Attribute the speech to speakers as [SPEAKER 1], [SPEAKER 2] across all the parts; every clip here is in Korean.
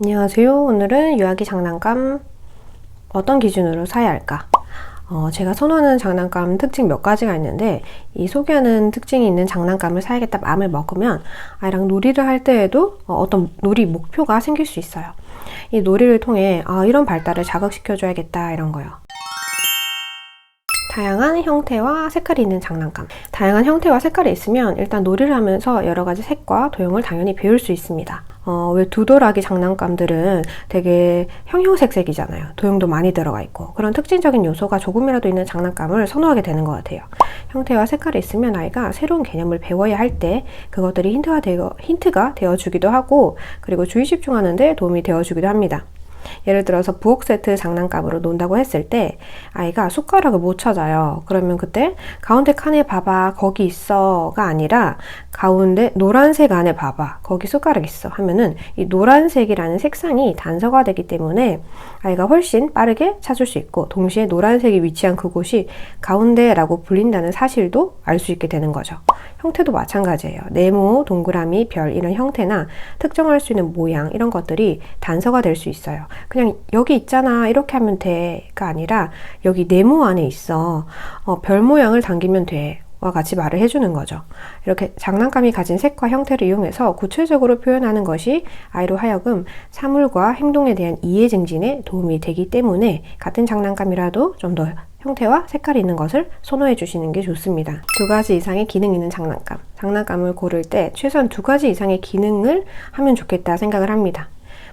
[SPEAKER 1] 안녕하세요. 오늘은 유아기 장난감 어떤 기준으로 사야 할까? 제가 선호하는 장난감 특징 몇 가지가 있는데, 이 소개하는 특징이 있는 장난감을 사야겠다 마음을 먹으면 아이랑 놀이를 할 때에도 어떤 놀이 목표가 생길 수 있어요. 이 놀이를 통해 이런 발달을 자극시켜줘야겠다 이런 거요. 다양한 형태와 색깔이 있는 장난감. 다양한 형태와 색깔이 있으면 일단 놀이를 하면서 여러 가지 색과 도형을 당연히 배울 수 있습니다. 왜 두더라기 장난감들은 되게 형형색색이잖아요. 도형도 많이 들어가 있고. 그런 특징적인 요소가 조금이라도 있는 장난감을 선호하게 되는 것 같아요. 형태와 색깔이 있으면 아이가 새로운 개념을 배워야 할 때 그것들이 힌트가 되어주기도 하고, 그리고 주의 집중하는 데 도움이 되어주기도 합니다. 예를 들어서 부엌 세트 장난감으로 논다고 했을 때 아이가 숟가락을 못 찾아요. 그러면 그때 가운데 칸에 봐봐 거기 있어가 아니라 가운데 노란색 안에 봐봐 거기 숟가락 있어 하면은 이 노란색이라는 색상이 단서가 되기 때문에 아이가 훨씬 빠르게 찾을 수 있고, 동시에 노란색이 위치한 그곳이 가운데라고 불린다는 사실도 알 수 있게 되는 거죠. 형태도 마찬가지예요. 네모, 동그라미, 별 이런 형태나 특정할 수 있는 모양 이런 것들이 단서가 될 수 있어요. 그냥 여기 있잖아 이렇게 하면 돼가 아니라 여기 네모 안에 있어, 별 모양을 당기면 돼 와 같이 말을 해주는 거죠. 이렇게 장난감이 가진 색과 형태를 이용해서 구체적으로 표현하는 것이 아이로 하여금 사물과 행동에 대한 이해 증진에 도움이 되기 때문에 같은 장난감이라도 좀 더 형태와 색깔이 있는 것을 선호해 주시는 게 좋습니다. 2가지 이상의 기능 있는 장난감. 장난감을 고를 때 최소한 2가지 이상의 기능을 하면 좋겠다 생각을 합니다.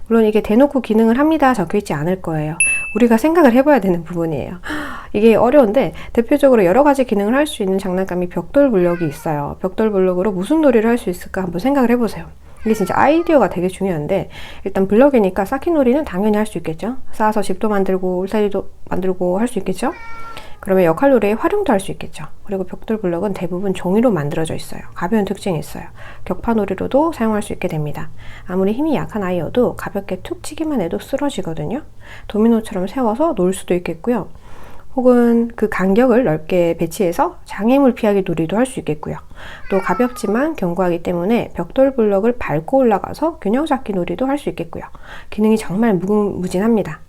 [SPEAKER 1] 물론 이게 대놓고 기능을 합니다 적혀있지 않을 거예요. 우리가 생각을 해봐야 되는 부분이에요. 이게 어려운데 대표적으로 여러 가지 기능을 할 수 있는 장난감이 벽돌 블럭이 있어요. 벽돌 블럭으로 무슨 놀이를 할 수 있을까 한번 생각을 해보세요. 이게 진짜 아이디어가 되게 중요한데, 일단 블럭이니까 쌓기놀이는 당연히 할 수 있겠죠. 쌓아서 집도 만들고 울타리도 만들고 할 수 있겠죠. 그러면 역할놀이에 활용도 할 수 있겠죠. 그리고 벽돌 블럭은 대부분 종이로 만들어져 있어요. 가벼운 특징이 있어요. 격파놀이로도 사용할 수 있게 됩니다. 아무리 힘이 약한 아이여도 가볍게 툭 치기만 해도 쓰러지거든요. 도미노처럼 세워서 놓을 수도 있겠고요. 혹은 그 간격을 넓게 배치해서 장애물 피하기 놀이도 할 수 있겠고요. 또 가볍지만 견고하기 때문에 벽돌 블럭을 밟고 올라가서 균형 잡기 놀이도 할 수 있겠고요. 기능이 정말 무궁무진합니다.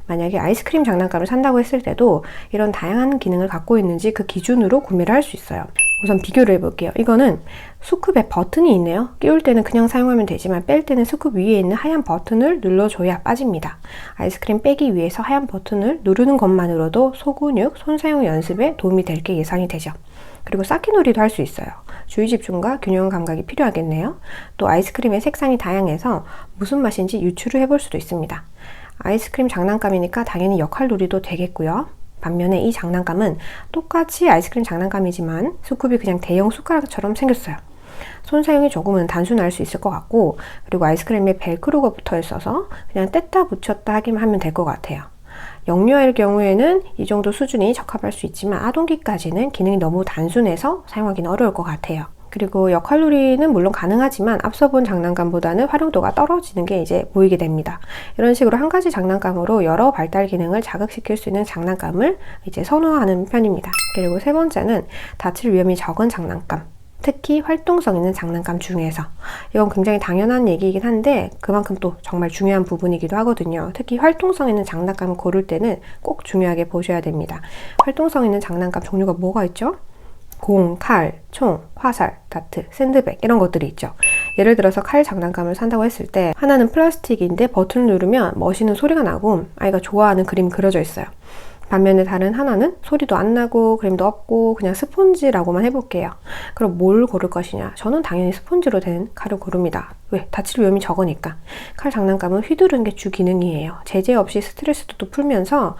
[SPEAKER 1] 만약에 아이스크림 장난감을 산다고 했을 때도 이런 다양한 기능을 갖고 있는지 그 기준으로 구매를 할 수 있어요. 우선 비교를 해볼게요. 이거는 스쿱에 버튼이 있네요. 끼울 때는 그냥 사용하면 되지만 뺄 때는 스쿱 위에 있는 하얀 버튼을 눌러줘야 빠집니다. 아이스크림 빼기 위해서 하얀 버튼을 누르는 것만으로도 소근육, 손사용 연습에 도움이 될 게 예상이 되죠. 그리고 쌓기놀이도 할 수 있어요. 주의 집중과 균형 감각이 필요하겠네요. 또 아이스크림의 색상이 다양해서 무슨 맛인지 유추를 해볼 수도 있습니다. 아이스크림 장난감이니까 당연히 역할놀이도 되겠고요. 반면에 이 장난감은 똑같이 아이스크림 장난감이지만 스쿱이 그냥 대형 숟가락처럼 생겼어요. 손 사용이 조금은 단순할 수 있을 것 같고, 그리고 아이스크림에 벨크로가 붙어 있어서 그냥 뗐다 붙였다 하기만 하면 될 것 같아요. 영유아일 경우에는 이 정도 수준이 적합할 수 있지만 아동기까지는 기능이 너무 단순해서 사용하기는 어려울 것 같아요. 그리고 역할놀이는 물론 가능하지만 앞서 본 장난감보다는 활용도가 떨어지는 게 이제 보이게 됩니다. 이런 식으로 한 가지 장난감으로 여러 발달 기능을 자극시킬 수 있는 장난감을 이제 선호하는 편입니다. 그리고 3번째는 다칠 위험이 적은 장난감. 특히 활동성 있는 장난감 중에서, 이건 굉장히 당연한 얘기이긴 한데 그만큼 또 정말 중요한 부분이기도 하거든요. 특히 활동성 있는 장난감을 고를 때는 꼭 중요하게 보셔야 됩니다. 활동성 있는 장난감 종류가 뭐가 있죠? 공, 칼, 총, 화살, 다트, 샌드백 이런 것들이 있죠. 예를 들어서 칼 장난감을 산다고 했을 때 하나는 플라스틱인데 버튼을 누르면 멋있는 소리가 나고 아이가 좋아하는 그림이 그려져 있어요. 반면에 다른 하나는 소리도 안 나고 그림도 없고 그냥 스폰지라고만 해볼게요. 그럼 뭘 고를 것이냐? 저는 당연히 스폰지로 된 칼을 고릅니다. 왜? 다칠 위험이 적으니까. 칼 장난감은 휘두르는 게 주 기능이에요. 제재 없이 스트레스도 풀면서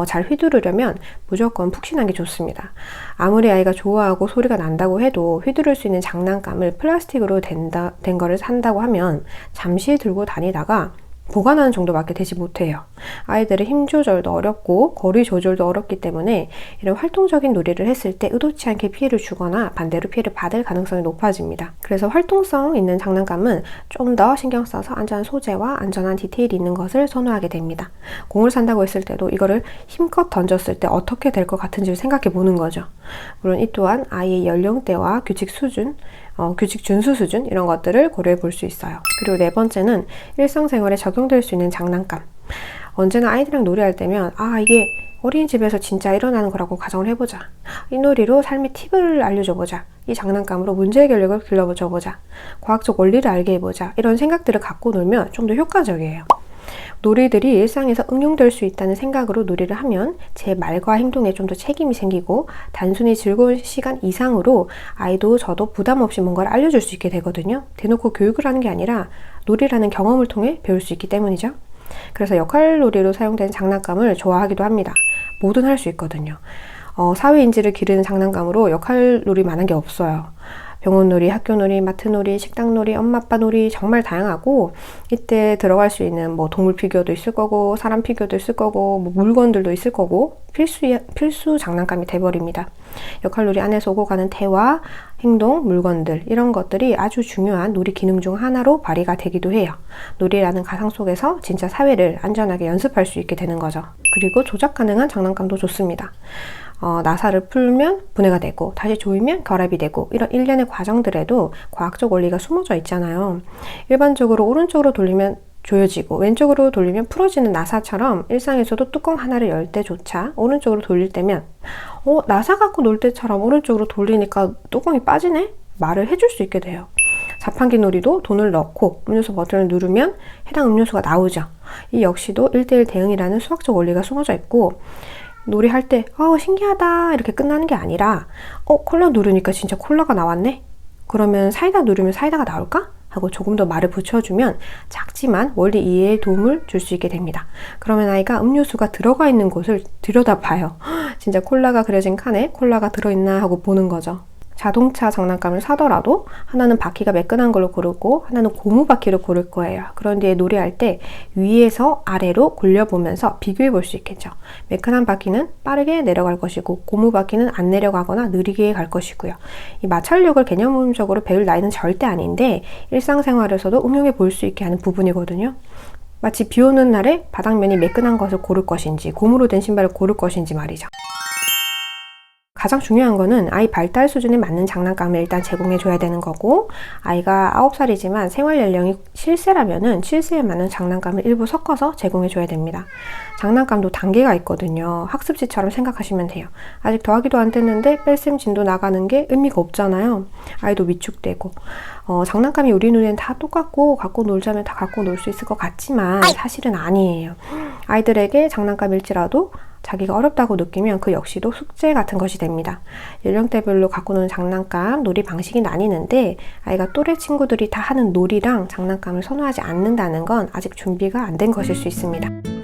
[SPEAKER 1] 잘 휘두르려면 무조건 푹신한 게 좋습니다. 아무리 아이가 좋아하고 소리가 난다고 해도 휘두를 수 있는 장난감을 플라스틱으로 된 거를 산다고 하면 잠시 들고 다니다가 보관하는 정도밖에 되지 못해요. 아이들의 힘 조절도 어렵고 거리 조절도 어렵기 때문에 이런 활동적인 놀이를 했을 때 의도치 않게 피해를 주거나 반대로 피해를 받을 가능성이 높아집니다. 그래서 활동성 있는 장난감은 좀 더 신경 써서 안전한 소재와 안전한 디테일이 있는 것을 선호하게 됩니다. 공을 산다고 했을 때도 이거를 힘껏 던졌을 때 어떻게 될 것 같은지를 생각해 보는 거죠. 물론 이 또한 아이의 연령대와 규칙 수준, 규칙 준수 수준 이런 것들을 고려해 볼 수 있어요. 그리고 네 번째는 일상생활에 적용될 수 있는 장난감. 언제나 아이들이랑 놀이할 때면 이게 어린이집에서 진짜 일어나는 거라고 가정을 해보자. 이 놀이로 삶의 팁을 알려줘보자. 이 장난감으로 문제 해결력을 길러줘보자. 과학적 원리를 알게 해보자. 이런 생각들을 갖고 놀면 좀 더 효과적이에요. 놀이들이 일상에서 응용될 수 있다는 생각으로 놀이를 하면 제 말과 행동에 좀 더 책임이 생기고 단순히 즐거운 시간 이상으로 아이도 저도 부담 없이 뭔가를 알려줄 수 있게 되거든요. 대놓고 교육을 하는 게 아니라 놀이라는 경험을 통해 배울 수 있기 때문이죠. 그래서 역할놀이로 사용되는 장난감을 좋아하기도 합니다. 뭐든 할 수 있거든요. 사회인지를 기르는 장난감으로 역할놀이만한 게 없어요. 병원놀이, 학교놀이, 마트놀이, 식당놀이, 엄마 아빠 놀이 정말 다양하고 이때 들어갈 수 있는 동물 피규어도 있을 거고 사람 피규어도 있을 거고 물건들도 있을 거고 필수 장난감이 돼버립니다. 역할놀이 안에서 오고 가는 대화, 행동, 물건들 이런 것들이 아주 중요한 놀이 기능 중 하나로 발휘가 되기도 해요. 놀이라는 가상 속에서 진짜 사회를 안전하게 연습할 수 있게 되는 거죠. 그리고 조작 가능한 장난감도 좋습니다. 나사를 풀면 분해가 되고 다시 조이면 결합이 되고 이런 일련의 과정들에도 과학적 원리가 숨어져 있잖아요. 일반적으로 오른쪽으로 돌리면 조여지고 왼쪽으로 돌리면 풀어지는 나사처럼 일상에서도 뚜껑 하나를 열 때조차 오른쪽으로 돌릴 때면 나사 갖고 놀 때처럼 오른쪽으로 돌리니까 뚜껑이 빠지네? 말을 해줄 수 있게 돼요. 자판기 놀이도 돈을 넣고 음료수 버튼을 누르면 해당 음료수가 나오죠. 이 역시도 1:1 대응이라는 수학적 원리가 숨어져 있고 놀이할 때 신기하다 이렇게 끝나는 게 아니라 콜라 누르니까 진짜 콜라가 나왔네? 그러면 사이다 누르면 사이다가 나올까? 하고 조금 더 말을 붙여주면 작지만 원리 이해에 도움을 줄 수 있게 됩니다. 그러면 아이가 음료수가 들어가 있는 곳을 들여다봐요. 진짜 콜라가 그려진 칸에 콜라가 들어있나 하고 보는 거죠. 자동차 장난감을 사더라도 하나는 바퀴가 매끈한 걸로 고르고 하나는 고무 바퀴를 고를 거예요. 그런 뒤에 놀이할 때 위에서 아래로 굴려보면서 비교해 볼 수 있겠죠. 매끈한 바퀴는 빠르게 내려갈 것이고 고무 바퀴는 안 내려가거나 느리게 갈 것이고요. 이 마찰력을 개념적으로 배울 나이는 절대 아닌데 일상생활에서도 응용해 볼 수 있게 하는 부분이거든요. 마치 비 오는 날에 바닥면이 매끈한 것을 고를 것인지 고무로 된 신발을 고를 것인지 말이죠. 가장 중요한 거는 아이 발달 수준에 맞는 장난감을 일단 제공해 줘야 되는 거고 아이가 9살이지만 생활 연령이 7세라면은 7세에 맞는 장난감을 일부 섞어서 제공해 줘야 됩니다. 장난감도 단계가 있거든요. 학습지처럼 생각하시면 돼요. 아직 더하기도 안 됐는데 뺄셈 진도 나가는 게 의미가 없잖아요. 아이도 위축되고 장난감이 우리 눈엔 다 똑같고 갖고 놀자면 다 갖고 놀 수 있을 것 같지만 사실은 아니에요. 아이들에게 장난감일지라도 자기가 어렵다고 느끼면 그 역시도 숙제 같은 것이 됩니다. 연령대별로 갖고 노는 장난감, 놀이 방식이 나뉘는데 아이가 또래 친구들이 다 하는 놀이랑 장난감을 선호하지 않는다는 건 아직 준비가 안 된 것일 수 있습니다.